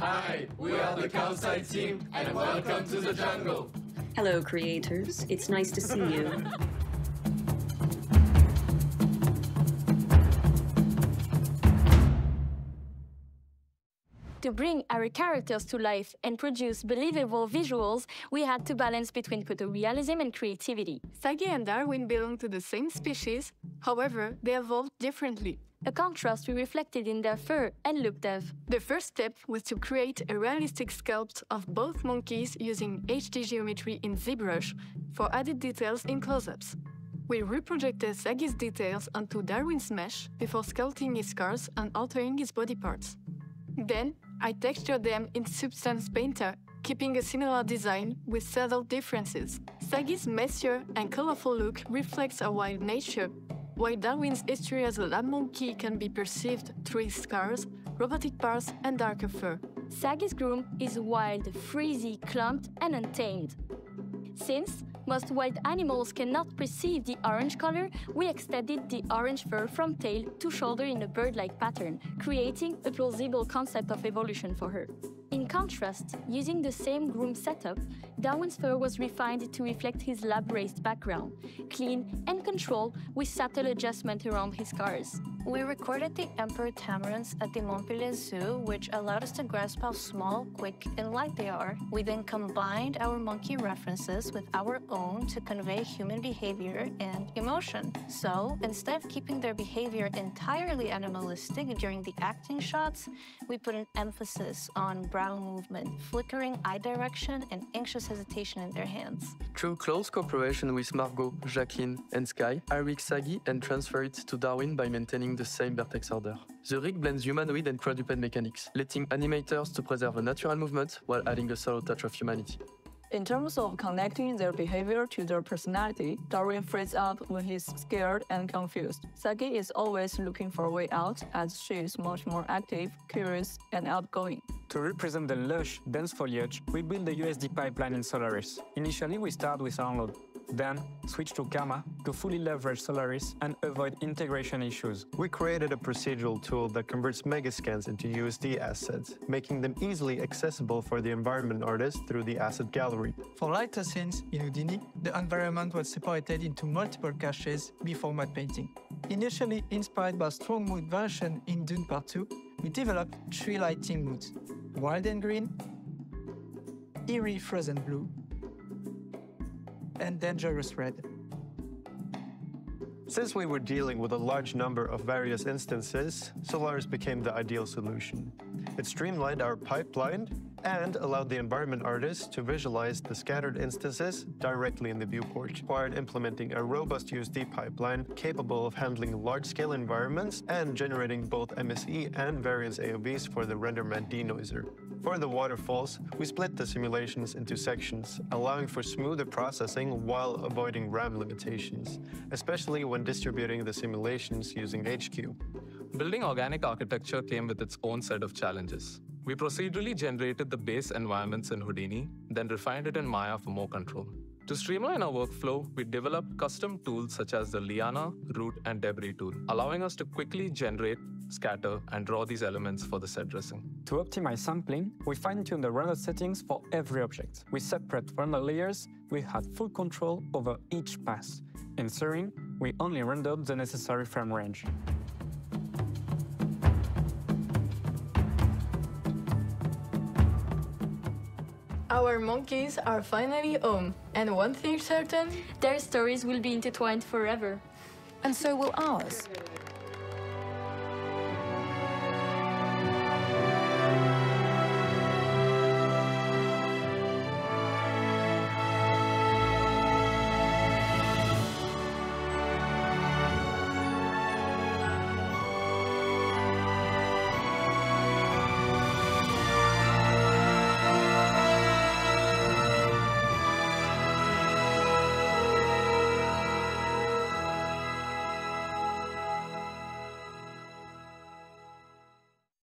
Hi, we are the Kawsay team, and welcome to the jungle. Hello, creators. It's nice to see you. To bring our characters to life and produce believable visuals, we had to balance between photorealism and creativity. Saggy and Darwin belong to the same species, however, they evolved differently. A contrast we reflected in their fur and look dev. The first step was to create a realistic sculpt of both monkeys using HD geometry in ZBrush for added details in close-ups. We reprojected Saggy's details onto Darwin's mesh before sculpting his scars and altering his body parts. Then, I textured them in Substance Painter, keeping a similar design with subtle differences. Saggy's messier and colorful look reflects our wild nature, while Darwin's history as a lab monkey can be perceived through his scars, robotic parts, and darker fur. Saggy's groom is wild, frizzy, clumped, and untamed. Since most wild animals cannot perceive the orange color, we extended the orange fur from tail to shoulder in a bird-like pattern, creating a plausible concept of evolution for her. In contrast, using the same groom setup, Darwin's fur was refined to reflect his lab-raised background, clean and controlled with subtle adjustment around his scars. We recorded the emperor tamarins at the Montpellier Zoo, which allowed us to grasp how small, quick, and light they are. We then combined our monkey references with our own to convey human behavior and emotion. So, instead of keeping their behavior entirely animalistic during the acting shots, we put an emphasis on brow movement, flickering eye direction, and anxious hesitation in their hands. Through close cooperation with Margaux, Jacqueline, and Sky, I rigged Saggy and transferred it to Darwin by maintaining the same vertex order. The rig blends humanoid and quadruped mechanics, letting animators to preserve a natural movement while adding a subtle touch of humanity. In terms of connecting their behavior to their personality, Darwin frees up when he's scared and confused. Saggy is always looking for a way out, as she is much more active, curious, and outgoing. To represent the lush, dense foliage, we built the USD pipeline in Solaris. Initially, we start with download, then switch to Karma to fully leverage Solaris and avoid integration issues. We created a procedural tool that converts megascans into USD assets, making them easily accessible for the environment artist through the asset gallery. For lighter scenes in Houdini, the environment was separated into multiple caches before matte painting. Initially inspired by strong mood version in Dune Part 2, we developed 3 lighting moods: wild and green, eerie frozen blue, and dangerous red. Since we were dealing with a large number of various instances, Solaris became the ideal solution. It streamlined our pipeline and allowed the environment artist to visualize the scattered instances directly in the viewport, required implementing a robust USD pipeline capable of handling large-scale environments and generating both MSE and variance AOVs for the RenderMan denoiser. For the waterfalls, we split the simulations into sections, allowing for smoother processing while avoiding RAM limitations, especially when distributing the simulations using HQ. Building organic architecture came with its own set of challenges. We procedurally generated the base environments in Houdini, then refined it in Maya for more control. To streamline our workflow, we developed custom tools such as the Liana, Root, and Debris tool, allowing us to quickly generate, scatter, and draw these elements for the set dressing. To optimize sampling, we fine-tuned the render settings for every object. With separate render layers, we had full control over each pass. In Serene, we only rendered the necessary frame range. Our monkeys are finally home, and one thing certain, their stories will be intertwined forever. And so will ours.